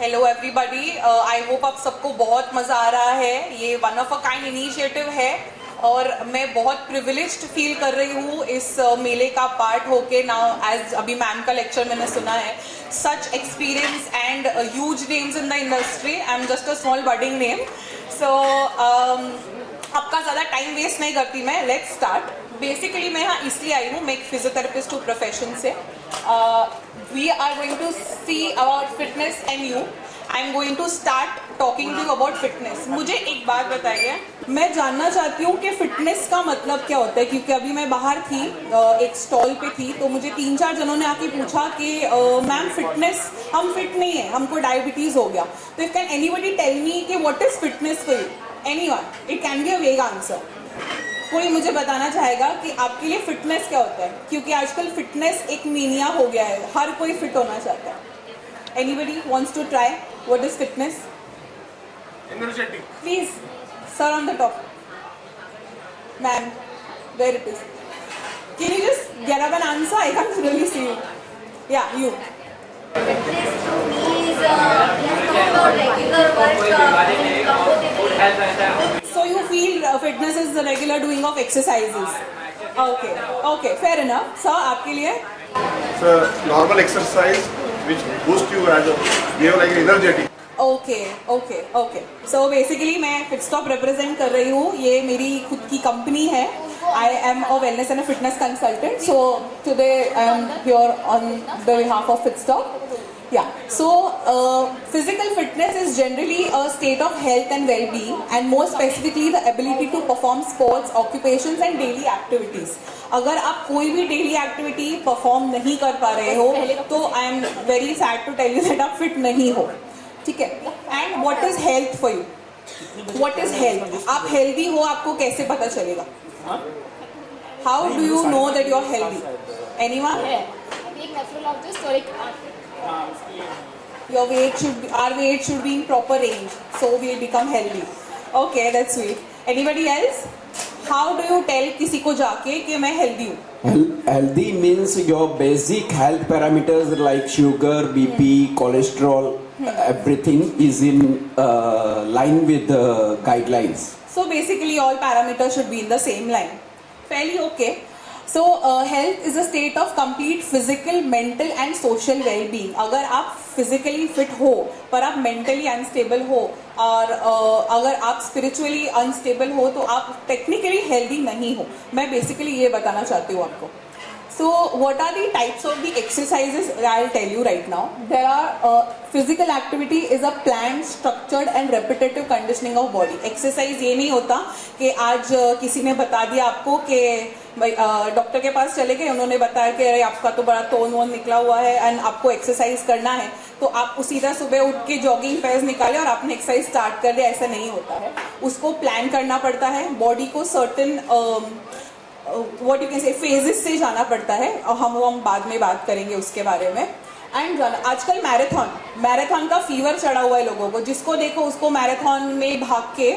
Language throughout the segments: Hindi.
हेलो एवरीबॉडी, आई होप आप सबको बहुत मज़ा आ रहा है। ये one of a kind initiative है और मैं बहुत प्रिविलेज्ड फील कर रही हूँ इस मेले का पार्ट होके। नाउ एज अभी मैम का लेक्चर मैंने सुना है, such experience and huge names in the industry, I am just a small budding name. सो आपका ज़्यादा टाइम वेस्ट नहीं करती मैं, लेट्स स्टार्ट। बेसिकली मैं यहाँ इसलिए आई हूँ, मैं एक फिजियोथेरेपिस्ट हूँ प्रोफेशन से। We are going to see about fitness and you. I am going to start talking to about fitness. मुझे एक बात बताइए, मैं जानना चाहती हूँ कि फिटनेस का मतलब क्या होता है, क्योंकि अभी मैं बाहर थी, एक स्टॉल पे थी, तो मुझे 3-4 जनों ने आके पूछा कि मैम फिटनेस, हम फिट नहीं है, हमको डायबिटीज हो गया। तो if can anybody tell me कि what is fitness for you? Anyone, it can be a vague answer. कोई मुझे बताना चाहेगा कि आपके लिए फिटनेस क्या होता है? क्योंकि आजकल फिटनेस एक मीनिया हो गया है, हर कोई फिट होना चाहता है। Anybody wants to try? What is fitness? Energetic. Please, sir on the top. Ma'am, where it is? Can you just get up and answer? I can't really see you. Yeah, you. Fitness to me is about regular work. So you feel fitness is the regular doing of exercises? Okay, fair enough. Sir, आपके लिए? It's a normal exercise which boosts you as a you like energetic. Okay. So basically मैं Fitstop represent कर रही हूँ। ये मेरी खुद की कंपनी है। I am a wellness and a fitness consultant. So today I am here on the behalf of Fitstop. Yeah. So physical fitness is generally a state of health and well-being, and more specifically the ability to perform sports, occupations and daily activities. अगर आप कोई भी डेली एक्टिविटी परफॉर्म नहीं कर पा रहे हो तो I am very sad to tell you that आप फिट नहीं हो, ठीक है। And what is health for you? What is health? आप हेल्दी हो आपको कैसे पता चलेगा? How do you know that you are healthy? Anyone? Your weight should be, our weight should be in proper range, so we'll become healthy. Okay, that's sweet. Anybody else? How do you tell किसी को जाके कि मैं healthy हूँ? Healthy means your basic health parameters like sugar, BP, cholesterol, everything is in line with the guidelines. So basically all parameters should be in the same line. Fairly okay. So health is a state of complete physical, mental and social well-being. अगर आप physically fit हो पर आप mentally unstable हो और अगर आप spiritually unstable हो तो आप technically healthy नहीं हो। मैं basically ये बताना चाहती हूँ आपको। So what are the types of the exercises? I'll tell you right now. There are physical activity is a planned, structured and repetitive conditioning of body. Exercise ये नहीं होता कि आज किसी ने बता दिया आपको कि भाई डॉक्टर के पास चले गए, उन्होंने बताया कि अरे आपका तो बड़ा टोन वोन निकला हुआ है एंड आपको एक्सरसाइज करना है, तो आप उसी तरह सुबह उठ के जॉगिंग पैड्स निकाले और आपने एक्सरसाइज स्टार्ट कर दिया। ऐसा नहीं होता है, उसको प्लान करना पड़ता है। बॉडी को सर्टेन व्हाट यू कैन से फेजेस से जाना पड़ता है और हम बाद में बात करेंगे उसके बारे में। एंड आजकल मैराथन का फीवर चढ़ा हुआ है लोगों को, जिसको देखो उसको मैराथन में भाग के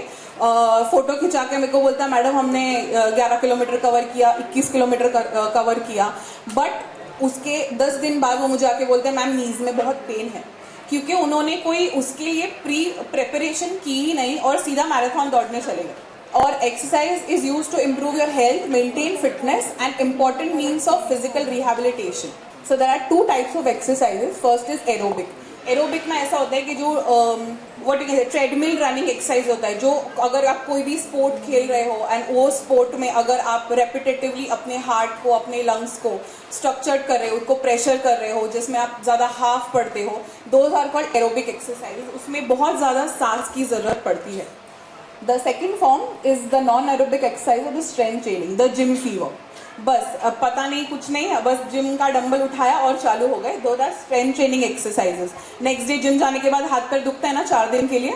फोटो खिंचा के मेरे को बोलता है मैडम हमने 11 किलोमीटर कवर किया, 21 किलोमीटर कवर किया, बट उसके 10 दिन बाद वो मुझे आके बोलते हैं मैम नीज में बहुत पेन है, क्योंकि उन्होंने कोई उसके लिए प्रेपरेशन की ही नहीं और सीधा मैराथन दौड़ने चले गए। और exercise is used to improve your health, maintain fitness and important means of physical rehabilitation. So there are 2 types of exercises. First is aerobic. Aerobic में ऐसा होता है कि जो what you can say treadmill running exercise होता है, जो अगर आप कोई भी स्पोर्ट खेल रहे हो एंड वो स्पोर्ट में अगर आप रेपिटेटिवली अपने हार्ट को, अपने लंग्स को स्ट्रक्चर्ड कर रहे हो, उसको प्रेशर कर रहे हो, जिसमें आप ज़्यादा हाफ पढ़ते हो, those are called aerobic exercise. उसमें बहुत ज़्यादा सांस की ज़रूरत पड़ती है। The second form is the non-aerobic exercise of the strength training, the gym fever. बस अब पता नहीं कुछ नहीं है, बस जिम का डंबल उठाया और चालू हो गए। दो strength training exercises. Next day gym जाने के बाद हाथ पैर दुखता है ना 4 दिन के लिए,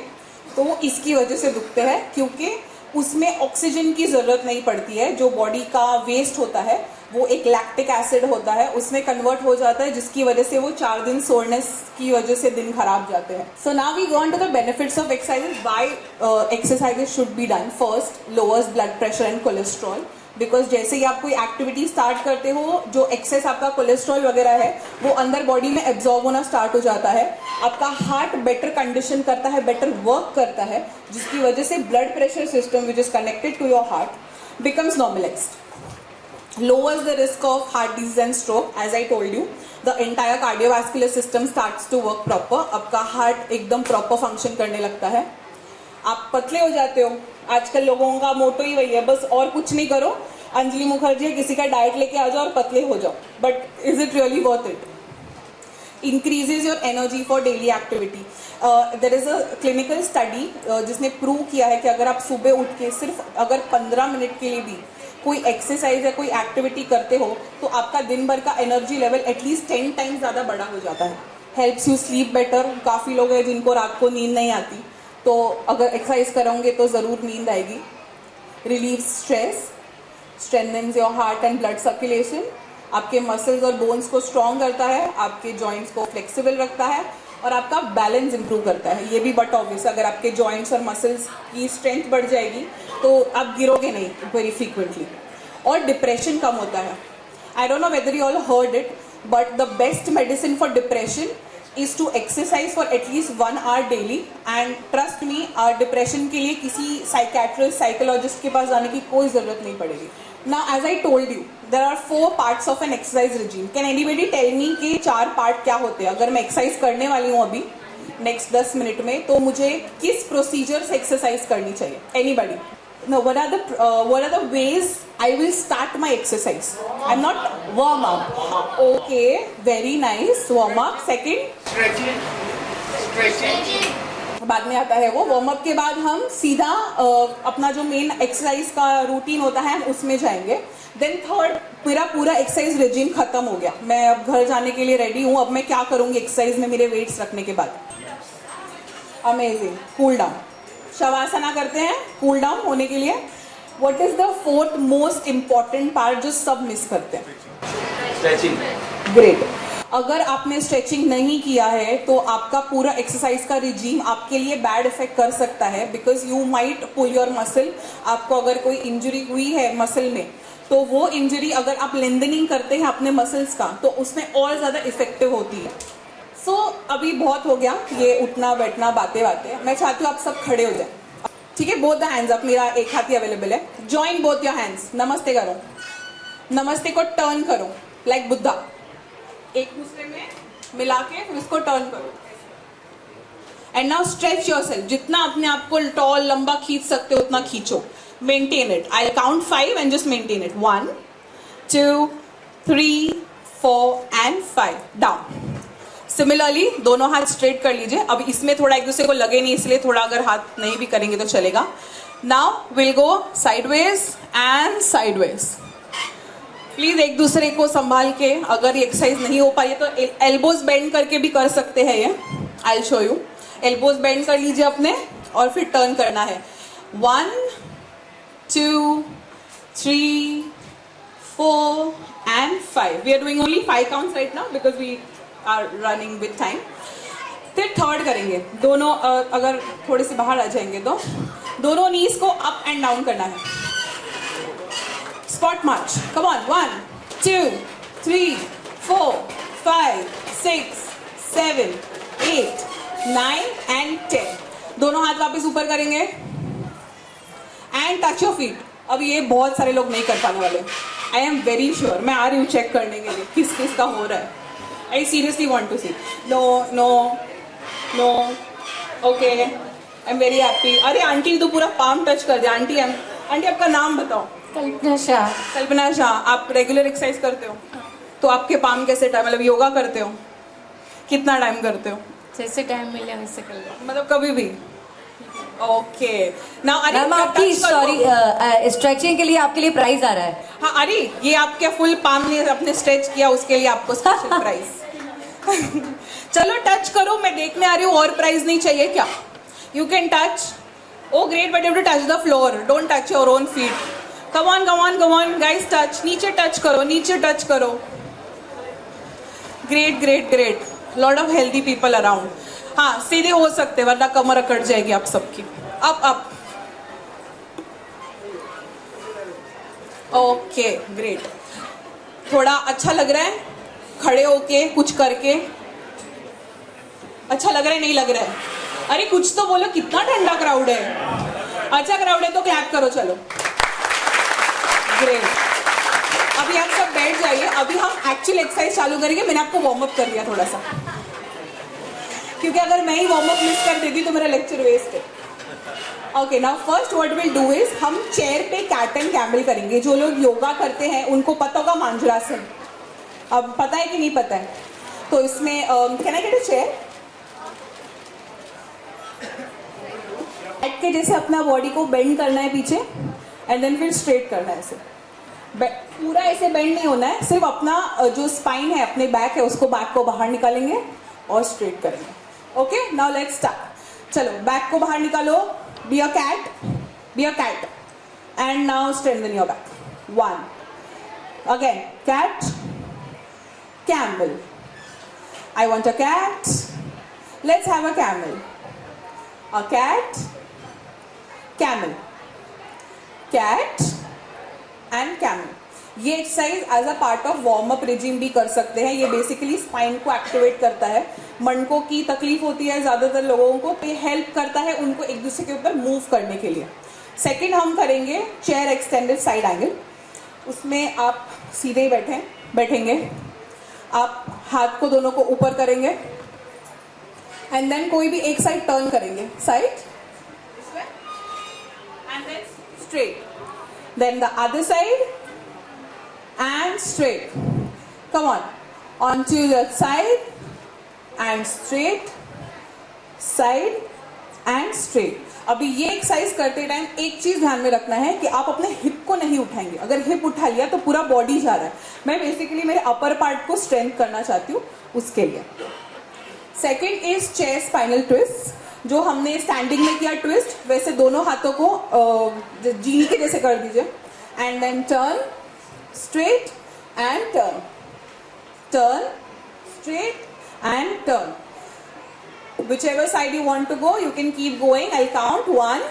तो वो इसकी वजह से दुखते हैं क्योंकि उसमें ऑक्सीजन की जरूरत नहीं पड़ती है। जो बॉडी का वेस्ट होता है वो एक लैक्टिक एसिड होता है, उसमें कन्वर्ट हो जाता है, जिसकी वजह से वो 4 दिन सोरनेस की वजह से दिन खराब जाते हैं। So now we go on to the benefits of exercises. Why exercises should be done. First, lowers blood pressure and cholesterol. Because जैसे ही आप कोई एक्टिविटी स्टार्ट करते हो, जो एक्सेस आपका कोलेस्ट्रॉल वगैरह है वो अंदर बॉडी में एब्जॉर्ब होना स्टार्ट हो जाता है। आपका हार्ट बेटर कंडीशन करता है, बेटर वर्क करता है, जिसकी वजह से blood pressure system which is connected to your heart becomes normalized, lowers the risk of heart disease and stroke. As I told you, the entire cardiovascular system starts to work proper. आपका हार्ट एकदम प्रॉपर फंक्शन करने लगता है। आप पतले हो जाते हो। आजकल लोगों का मोटो ही वही है, बस और कुछ नहीं करो, अंजलि मुखर्जी किसी का डाइट लेके आ जाओ और पतले हो जाओ। But is it really worth it? Increases your energy for daily activity. There is a clinical study जिसने प्रूव किया है कि अगर आप सुबह उठ के सिर्फ अगर 15 मिनट के लिए भी कोई एक्सरसाइज या कोई एक्टिविटी करते हो तो आपका दिन भर का एनर्जी लेवल एटलीस्ट 10 टाइम्स ज़्यादा बड़ा हो जाता है। Helps you sleep better. काफ़ी लोग हैं जिनको रात को नींद नहीं आती, तो अगर एक्सरसाइज करोगे तो ज़रूर नींद आएगी। Relieve stress, strengthens your heart and blood circulation, आपके मसल्स और बोन्स को स्ट्रॉन्ग करता है, आपके जॉइंट्स को फ्लेक्सिबल रखता है और आपका बैलेंस इंप्रूव करता है। ये भी बट ऑब्वियस, अगर आपके जॉइंट्स और मसल्स की स्ट्रेंथ बढ़ जाएगी तो आप गिरोगे नहीं वेरी फ्रीक्वेंटली। और डिप्रेशन कम होता है। I don't know whether you all heard it, but the best medicine for depression is to exercise for at least 1 hour daily. And trust me, depression के लिए किसी साइकेट्रिस्ट, साइकोलॉजिस्ट के पास जाने की कोई जरूरत नहीं पड़ेगी। Now, as I told you, there are 4 parts of an exercise regime. Can anybody tell me कि 4 पार्ट क्या होते हैं? अगर मैं एक्सरसाइज करने वाली हूँ अभी नेक्स्ट 10 मिनट में, तो मुझे किस प्रोसीजर से एक्सरसाइज करनी चाहिए? Anybody? No. What are the ways I will start my exercise? I'm not warm up. Okay, very nice. Warm up. Second, Stretching. बाद में आता है वो। वार्म अप के बाद हम सीधा अपना जो मेन एक्सरसाइज का रूटीन होता है हम उसमें जाएंगे। देन थर्ड, मेरा पूरा एक्सरसाइज रेजिम खत्म हो गया, मैं अब घर जाने के लिए रेडी हूँ। अब मैं क्या करूँगी एक्सरसाइज में मेरे वेट्स रखने के बाद? अमेजिंग। कूल डाउन, शवासना करते हैं कूल डाउन होने के लिए। What is the 4th most important part जो सब मिस करते हैं? Stretching. ग्रेट। अगर आपने स्ट्रेचिंग नहीं किया है तो आपका पूरा एक्सरसाइज का रिजीम आपके लिए बैड इफेक्ट कर सकता है, because you might pull your muscle. आपको अगर कोई इंजरी हुई है मसल में तो वो इंजरी अगर आप लेंथनिंग करते हैं अपने मसल्स का तो उसमें और ज़्यादा इफेक्टिव होती है। सो अभी बहुत हो गया ये उठना बैठना बातें। मैं चाहती हूँ आप सब खड़े हो जाए, ठीक है? बोथ द हैंड्स अप, मेरा एक हाथ ही अवेलेबल है। जॉइन बोथ योर हैंड्स, नमस्ते करो। नमस्ते को टर्न करो लाइक बुद्धा, एक दूसरे में मिला के फिर उसको टर्न करो। एंड नाउ स्ट्रेच योरसेल्फ, जितना अपने आप को टॉल लंबा खींच सकते हो उतना खींचो। Maintain it. I count 5 and just maintain it. 1 2 3 4 and 5 down. Similarly दोनों हाथ स्ट्रेट कर लीजिए। अब इसमें थोड़ा एक दूसरे को लगे नहीं, इसलिए थोड़ा अगर हाथ नहीं भी करेंगे तो चलेगा। Now will go sideways and sideways. Please एक दूसरे को संभाल के, अगर ये एक्सरसाइज नहीं हो पाई तो एल्बोज बेंड करके भी कर सकते हैं ये। I will show you. Elbows bend कर लीजिए अपने और फिर टर्न करना है। 1 2 3 4 and 5। We are doing only 5 counts right now because we are running with time. फिर थर्ड करेंगे। दोनों अगर थोड़े से बाहर आ जाएंगे तो दोनों नीज को अप एंड डाउन करना है। Spot march. Come on. 1 2 3 4 5 6 7 8 9 and 10. दोनों हाथ वापस ऊपर करेंगे एंड टच योर फीट। अब ये बहुत सारे लोग नहीं कर पाने वाले। आई एम वेरी श्योर। मैं आ रही हूँ चेक करने के लिए किस किस का हो रहा है। I seriously want to see. No no no. Okay, I am very happy. अरे आंटी तो पूरा पाम टच कर दिया। आंटी आपका नाम बताओ। कल्पना शाह। कल्पना शाह, आप रेगुलर एक्सरसाइज करते हो? तो आपके पाम कैसे टाइम, मतलब योगा करते हो? कितना टाइम करते हो? जैसे टाइम मिले वैसे कर लो, मतलब कभी भी? ओके। नाउ अरे मैम आपकी सॉरी स्ट्रेचिंग के लिए आपके लिए प्राइज आ रहा है। हाँ अरे ये आपके फुल पाम ने अपने स्ट्रेच किया उसके लिए आपको स्पेशल प्राइज। चलो टच करो, मैं देखने आ रही हूँ। और प्राइज नहीं चाहिए क्या? You can touch. Oh great, but you have to touch the floor, don't touch your own feet. Come on guys, touch. नीचे टच करो, नीचे टच करो। Great. Lot of healthy people around. हाँ सीधे हो सकते वरना कमर अकड़ जाएगी आप सबकी। Up okay great. थोड़ा अच्छा लग रहा है खड़े होके कुछ करके? अच्छा लग रहा है नहीं लग रहा है? अरे कुछ तो बोलो, कितना ठंडा क्राउड है. अच्छा क्राउड है तो क्लैप करो. चलो ग्रेट. अभी आप सब बैठ जाइए. अभी हम एक्चुअल एक्सरसाइज चालू करेंगे. मैंने आपको वार्म अप कर दिया थोड़ा सा, क्योंकि अगर मैं ही वार्म अप मिस कर देती तो मेरा लेक्चर वेस्ट है. Okay now first what will do is हम चेयर पे कैट एंड कैमल करेंगे. जो लोग योगा करते हैं उनको पता होगा मांजरासन. अब पता है कि नहीं पता है? तो इसमें can I get a chair? Cat के जैसे अपना बॉडी को बेंड करना है पीछे एंड देन फिर स्ट्रेट करना है. ऐसे पूरा ऐसे बेंड नहीं होना है, सिर्फ अपना जो स्पाइन है अपने बैक है उसको बैक को बाहर निकालेंगे और स्ट्रेट करेंगे. Okay now let's start. चलो बैक को बाहर निकालो. Be a cat. Be a cat. And now strengthen your back. 1. Again, cat. Camel. I want a cat. Let's have a camel. A cat. Camel. Cat. And camel. ये exercise as a part of warm up regime भी कर सकते हैं. ये बेसिकली स्पाइन को एक्टिवेट करता है. मणकों की तकलीफ होती है ज्यादातर लोगों को, तो ये हेल्प करता है उनको एक दूसरे के ऊपर मूव करने के लिए. सेकंड हम करेंगे चेयर एक्सटेंडेड साइड एंगल. उसमें आप सीधे ही बैठेंगे. आप हाथ को दोनों को ऊपर करेंगे एंड देन कोई भी एक साइड टर्न करेंगे. Side and then straight, then the other side and straight. Come on to the side and straight, side and straight. अभी ये एक्सरसाइज करते टाइम एक चीज ध्यान में रखना है कि आप अपने हिप को नहीं उठाएंगे. अगर हिप उठा लिया तो पूरा बॉडी जा रहा है. मैं बेसिकली मेरे अपर पार्ट को स्ट्रेंथ करना चाहती हूँ, उसके लिए. Second is chair spinal twist. जो हमने स्टैंडिंग में किया ट्विस्ट, वैसे दोनों हाथों को जीनी के जैसे कर दीजिए and then turn straight and turn, straight and turn. Whichever side you want to go, you can keep going. I'll count 1,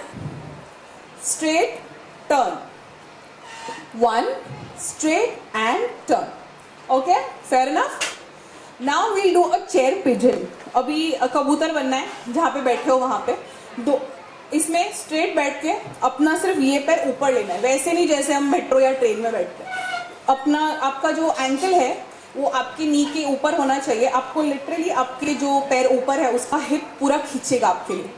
straight, turn. 1, straight and turn. Okay, fair enough. Now we'll do a chair pigeon. अभी कबूतर बनना है, जहाँ पे बैठे हो वहाँ पे दो. इसमें स्ट्रेट बैठ के अपना सिर्फ ये पैर ऊपर लेना है. वैसे नहीं जैसे हम मेट्रो या ट्रेन में बैठते हैं. अपना आपका जो एंकल है वो आपके नी के ऊपर होना चाहिए. आपको लिटरली आपके जो पैर ऊपर है उसका हिप पूरा खींचेगा आपके लिए.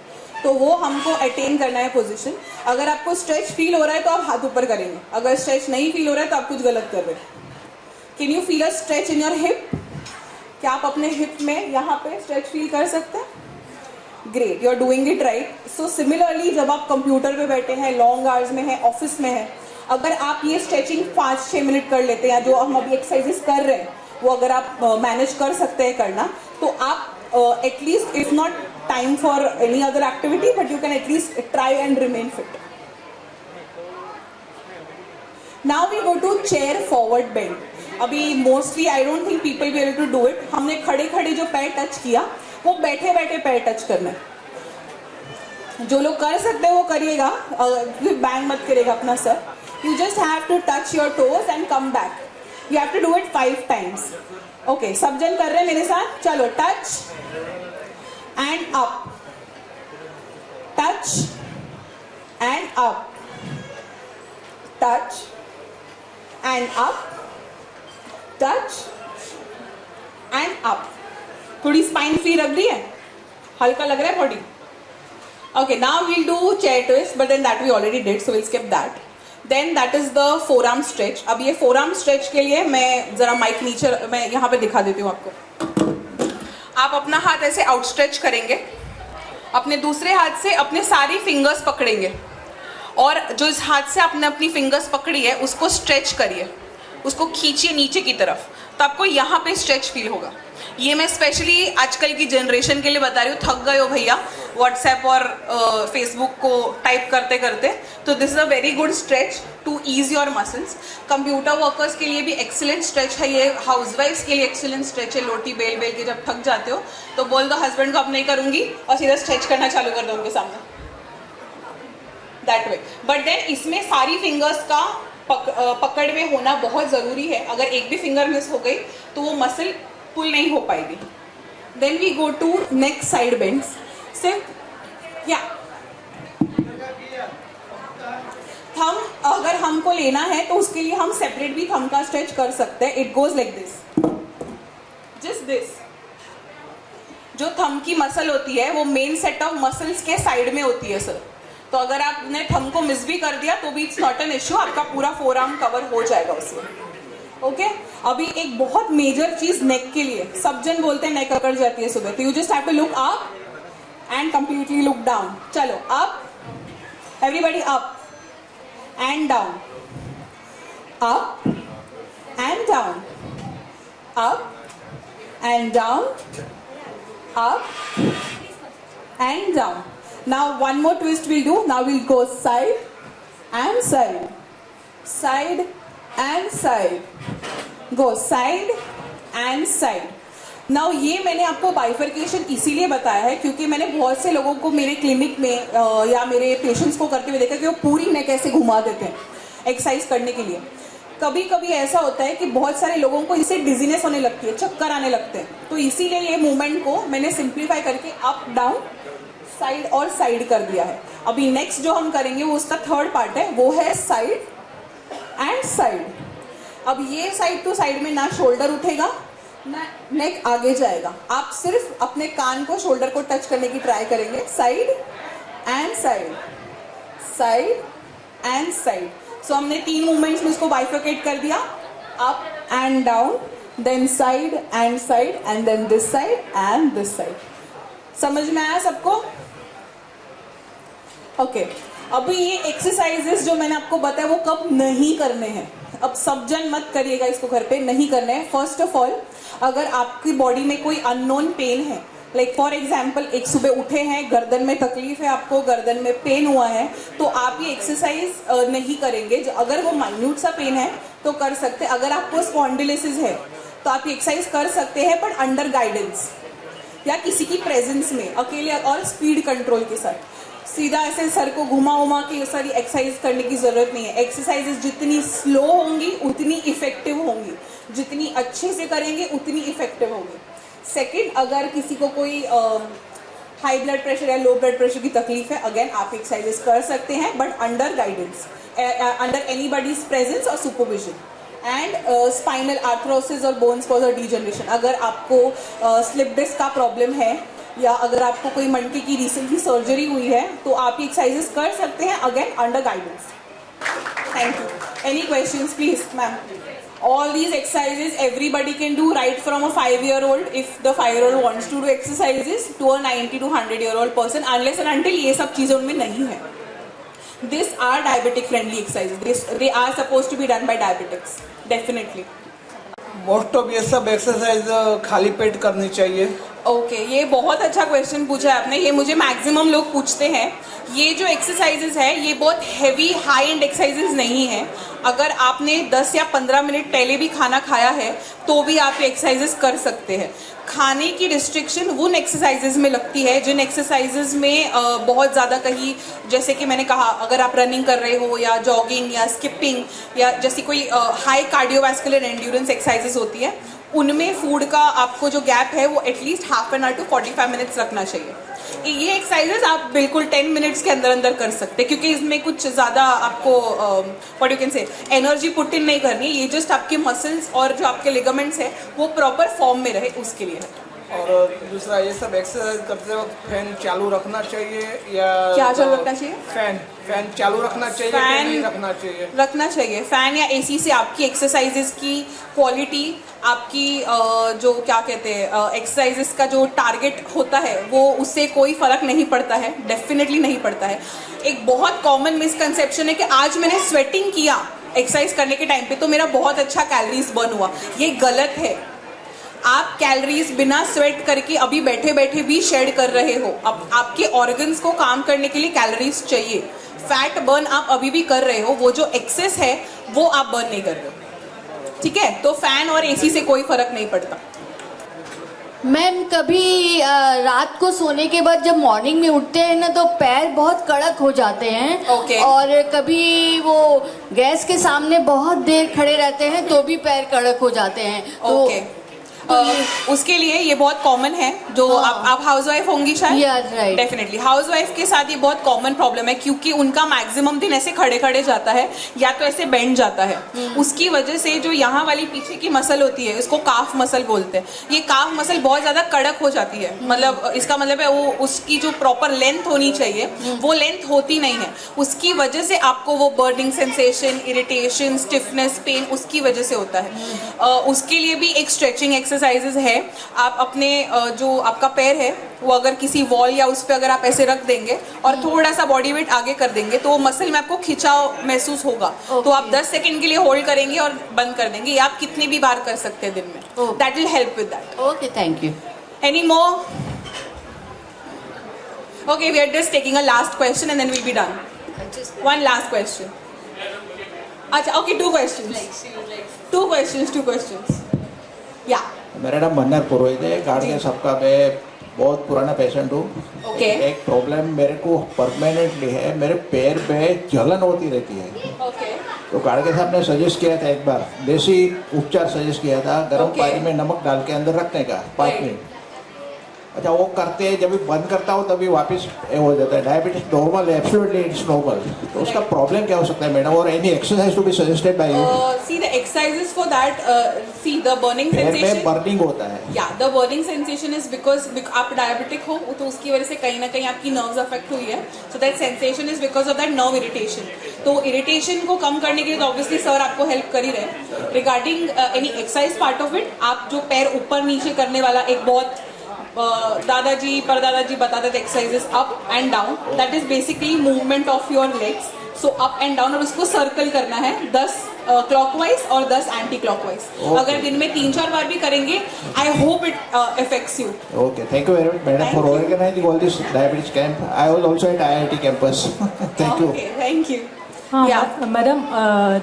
तो वो हमको अटेन करना है पोजीशन. अगर आपको स्ट्रेच फील हो रहा है तो आप हाथ ऊपर करेंगे. अगर स्ट्रेच नहीं फील हो रहा है तो आप कुछ गलत कर रहे हैं. Can you feel a stretch in your hip? क्या आप अपने हिप में यहाँ पे स्ट्रेच फील कर सकते हैं? Great, you are doing it right. So similarly जब आप कंप्यूटर पे बैठे हैं, लॉन्ग आवर्स में है, ऑफिस में है, अगर आप ये स्ट्रेचिंग 5-6 मिनट कर लेते हैं, जो हम अभी एक्सरसाइजेस कर रहे हैं वो अगर आप मैनेज कर सकते हैं करना, तो आप at least if not time for any other activity but you can at least try and remain fit. Now we go to chair forward bend. अभी mostly I don't think people be able to do it. हमने खड़े खड़े जो पैर टच किया वो बैठे बैठे पैर टच करना है. जो लोग कर सकते हैं वो करिएगा, बैंग मत करेगा अपना sir. You just have to touch your toes and come back. You have to do it 5 times. Okay, सब जन कर रहे हैं मेरे साथ. चलो, touch and up, touch and up, touch and up, touch and up. थोड़ी स्पाइन फ्री रख दी है, हल्का लग रहा है body. Okay, now we'll do chair twist, but then that we already did, so we'll skip that. Then that is the forearm stretch. अब ये forearm stretch के लिए मैं जरा माइक नीचे मैं यहाँ पे दिखा देती हूँ आपको. आप अपना हाथ ऐसे आउटस्ट्रेच करेंगे, अपने दूसरे हाथ से अपने सारी फिंगर्स पकड़ेंगे और जो इस हाथ से आपने अपनी फिंगर्स पकड़ी है उसको स्ट्रेच करिए, उसको खींचिए नीचे की तरफ, तो आपको यहाँ पे स्ट्रेच फील होगा. ये मैं स्पेशली आजकल की जनरेशन के लिए बता रही हूँ. थक गए हो भैया व्हाट्सएप और फेसबुक को टाइप करते करते, तो this is a very good stretch to ease your muscles. Computer workers के लिए भी एक्सीलेंट स्ट्रेच है ये. हाउसवाइफ्स के लिए एक्सीलेंट स्ट्रेच है. लोटी बेल बेल के जब थक जाते हो तो बोल दो हस्बैंड को अब नहीं करूंगी और सीधा स्ट्रेच करना चालू कर दो उनके सामने, दैट वे. बट देन इसमें सारी फिंगर्स का पकड़ में होना बहुत ज़रूरी है. अगर एक भी फिंगर मिस हो गई तो वो मसल पुल नहीं हो पाएगी. Then we go to neck side bends. सिर्फ या थम अगर हमको लेना है तो उसके लिए हम सेपरेट भी थम का स्ट्रेच कर सकते हैं. It goes like this, just this. जो थम की मसल होती है वो मेन सेट ऑफ मसल्स के साइड में होती है सर. तो अगर आपने थम को मिस भी कर दिया तो भी इट्स नॉट एन इश्यू, आपका पूरा फोर आर्म कवर हो जाएगा उसमें. ओके अभी एक बहुत मेजर चीज नेक के लिए, सब जन बोलते हैं नेक अकड़ जाती है सुबह, तो you just have to look up and completely look down. चलो up, everybody up and down, up and down, up and down, up and down. Now one more twist we'll do. Now we'll go side and side, side and side, go side and side. Now ये मैंने आपको बाइफर्केशन इसीलिए बताया है क्योंकि मैंने बहुत से लोगों को मेरे क्लिनिक में या मेरे पेशेंट्स को करते हुए देखा कि वो पूरी नेक ऐसे घुमा देते हैं एक्सरसाइज करने के लिए. कभी कभी ऐसा होता है कि बहुत सारे लोगों को इससे डिजीनेस होने लगती है, चक्कर आने लगते हैं. तो इसीलिए ये मूवमेंट को मैंने सिंप्लीफाई करके अप डाउन साइड और साइड कर दिया है. अभी नेक्स्ट जो हम करेंगे वो उसका थर्ड पार्ट है, वो है साइड एंड साइड. अब ये साइड टू साइड में ना शोल्डर उठेगा ना नेक आगे जाएगा. आप सिर्फ अपने कान को शोल्डर को टच करने की ट्राई करेंगे. Side and side, side and side. So हमने 3 मूवमेंट्स में इसको बाइफर्केट कर दिया, up and down, then side and then this side and this side. समझ में आया सबको? ओके अभी ये एक्सरसाइजेस जो मैंने आपको बताया वो कब नहीं करने हैं. अब सब जन मत करिएगा इसको, घर पे नहीं करने हैं. फर्स्ट ऑफ ऑल अगर आपकी बॉडी में कोई अननोन पेन है, लाइक फॉर एग्जाम्पल एक सुबह उठे हैं, गर्दन में तकलीफ है, आपको गर्दन में पेन हुआ है, तो आप ये एक्सरसाइज नहीं करेंगे. अगर वो माइन्यूट सा पेन है तो कर सकते हैं. अगर आपको स्पॉन्डिलिसिस है तो आप ये एक्सरसाइज कर सकते हैं, पर अंडर गाइडेंस या किसी की प्रेजेंस में अकेले और स्पीड कंट्रोल के साथ. सीधा ऐसे सर को घुमा उमा के ये सारी एक्सरसाइज करने की जरूरत नहीं है. एक्सरसाइजेस जितनी स्लो होंगी उतनी इफेक्टिव होंगी, जितनी अच्छे से करेंगे उतनी इफेक्टिव होंगी. सेकंड, अगर किसी को कोई हाई ब्लड प्रेशर या लो ब्लड प्रेशर की तकलीफ है, अगेन आप एक्सरसाइजेस कर सकते हैं, but under guidance, under anybody's presence और सुपरविजन. एंड स्पाइनल आर्थरोसिस और बोन स्पॉज डीजनरेशन, अगर आपको स्लिप डिस्क का प्रॉब्लम है या अगर आपको कोई मणके की रिसेंटली सर्जरी हुई है तो आप ये एक्सरसाइजेस कर सकते हैं, again under guidance. Thank you. Any questions please ma'am? All these exercises everybody can do, right from a 5-year-old, if the 5-year-old wants to do exercises, to a 90 to 100-year-old person, unless and until ये सब चीजें उनमें नहीं है. These are diabetic friendly exercises. They are supposed to be done by diabetics, definitely. Most of ये सब एक्सरसाइज खाली पेट करनी चाहिए. ओके ये बहुत अच्छा क्वेश्चन पूछा है आपने. ये मुझे मैक्सिमम लोग पूछते हैं. ये जो एक्सरसाइजेज है ये बहुत हैवी हाई एंड एक्सरसाइजेज नहीं है. अगर आपने 10 या 15 मिनट पहले भी खाना खाया है तो भी आप ये एक्सरसाइजेज कर सकते हैं. खाने की रिस्ट्रिक्शन उन एक्सरसाइजेज में लगती है जिन एक्सरसाइजेज में बहुत ज़्यादा कहीं, जैसे कि मैंने कहा, अगर आप रनिंग कर रहे हो या जॉगिंग या स्किपिंग या जैसी कोई हाई कार्डियोवैस्कुलर एंड्योरेंस एक्सरसाइजेज होती है, उनमें फूड का आपको जो गैप है वो at least half an hour to 45 minutes रखना चाहिए. ये एक्सरसाइजेस आप बिल्कुल 10 मिनट्स के अंदर अंदर कर सकते हैं, क्योंकि इसमें कुछ ज़्यादा आपको व्हाट यू कैन से एनर्जी पुट इन नहीं करनी. ये जस्ट आपके मसल्स और जो आपके लिगामेंट्स है वो प्रॉपर फॉर्म में रहे, उसके लिए है. और दूसरा, ये सब एक्सरसाइज करते वक्त फैन चालू रखना चाहिए या क्या चालू रखना चाहिए? फैन चालू रखना चाहिए या नहीं रखना चाहिए? रखना चाहिए. फैन या एसी से आपकी एक्सरसाइजेस की क्वालिटी, आपकी जो क्या कहते हैं एक्सरसाइजेस का जो टारगेट होता है वो उससे कोई फर्क नहीं पड़ता है, डेफिनेटली नहीं पड़ता है. एक बहुत कॉमन मिसकंसेप्शन है कि आज मैंने स्वेटिंग किया एक्सरसाइज करने के टाइम पे तो मेरा बहुत अच्छा कैलोरीज बर्न हुआ. ये गलत है. आप कैलोरीज बिना स्वेट करके अभी बैठे बैठे भी शेड कर रहे हो. अब आपके ऑर्गन्स को काम करने के लिए कैलोरीज चाहिए. फैट बर्न आप अभी भी कर रहे हो, वो जो एक्सेस है वो आप बर्न नहीं कर रहे हो. ठीक है, तो फैन और एसी से कोई फर्क नहीं पड़ता. मैम कभी रात को सोने के बाद जब मॉर्निंग में उठते हैं ना तो पैर बहुत कड़क हो जाते हैं। Okay. और कभी वो गैस के सामने बहुत देर खड़े रहते हैं तो भी पैर कड़क हो जाते हैं। तो ओके उसके लिए ये बहुत कॉमन है जो आप हाउसवाइफ होंगी शायद। Yeah, right. डेफिनेटली हाउसवाइफ के साथ ये बहुत कॉमन प्रॉब्लम है क्योंकि उनका मैक्सिमम दिन ऐसे खड़े खड़े जाता है या तो ऐसे बेंड जाता है। उसकी वजह से जो यहाँ वाली पीछे की मसल होती है इसको काफ मसल बोलते हैं। ये काफ मसल बहुत ज्यादा कड़क हो जाती है। मतलब इसका मतलब है वो उसकी जो प्रॉपर लेंथ होनी चाहिए वो लेंथ होती नहीं है। उसकी वजह से आपको वो burning sensation, irritation, stiffness, pain उसकी वजह से होता है। उसके लिए भी एक स्ट्रेचिंग एक्सरसाइजेज है। आप अपने जो आपका पैर है वो अगर किसी वॉल या उस पे अगर आप ऐसे रख देंगे और थोड़ा सा बॉडी वेट आगे कर देंगे तो वो मसल में आपको खिंचाव महसूस होगा। तो आप 10 सेकंड के लिए होल्ड करेंगे और बंद कर देंगे। ये आप कितनी भी बार कर सकते हैं दिन में। That will help with that. Okay, thank you. Any more? Okay, we are just taking a last question and then will be done. One last question. अच्छा, ओके, टू क्वेश्चंस। या मेरा नाम मन्नर पुरोहित है। गार्ड सबका मैं बहुत पुराना पेशेंट हूँ। Okay. एक प्रॉब्लम मेरे को परमानेंटली है, मेरे पैर पे जलन होती रहती है। ओके तो गार्ड के साहब ने सजेस्ट किया था, एक बार देसी उपचार सजेस्ट किया था, गर्म Okay. पानी में नमक डाल के अंदर रखने का 5 Right. मिनट। अच्छा, वो करते हैं, जब भी बंद करता हूँ तभी वापस हो जाता है। डायबिटीज नॉर्मल है, एब्सोल्युटली इट्स नॉर्मल। तो उसका प्रॉब्लम क्या हो सकता है मैडम? और any exercise to be suggested by you? see the exercises for that, see the burning पैर में sensation. बर्निंग होता है। Yeah, the burning sensation is because आप डायबिटिक हो तो उसकी वजह से कहीं ना कहीं आपकी नर्व्स अफेक्ट हुई है। So that sensation is because of that nerve irritation. तो इरिटेशन को कम करने के लिए तो ऑब्वियसली सर आपको हेल्प कर ही रहे। Regarding any exercise part of it, आप जो पैर ऊपर नीचे करने वाला एक बहुत दादाजी परदादाजी बताते थे exercises up and down, that is basically movement of your legs. So up and down और उसको सर्कल करना है 10 क्लॉकवाइज और 10 एंटी क्लॉकवाइज। अगर दिन में 3-4 बार भी करेंगे, I hope it affects you. Okay, thank you very much, madam, for organizing all this diabetes camp. I was also at IIT campus. Thank you. Okay, thank you. हाँ madam,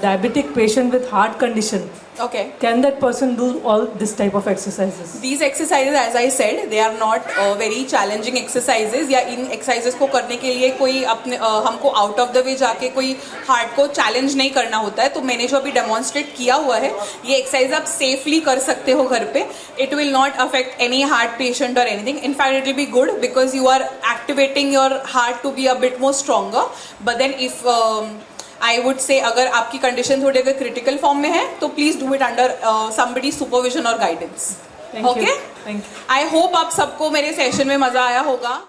diabetic patient with heart condition, Okay. can that person do all this type of exercises? These exercises, as I said, they are not very challenging exercises। या इन exercises को करने के लिए कोई अपने हमको out of the way जाके कोई heart को challenge नहीं करना होता है। तो मैंने जो अभी demonstrate किया हुआ है, ये exercise आप safely कर सकते हो घर पे। It will not affect any heart patient or anything. In fact, it will be good because you are activating your heart to be a bit more stronger. But then if I would say अगर आपकी कंडीशन थोड़ी अगर क्रिटिकल फॉर्म में है तो please do it under somebody supervision और guidance. Okay, Thank you. I hope आप सबको मेरे सेशन में मजा आया होगा।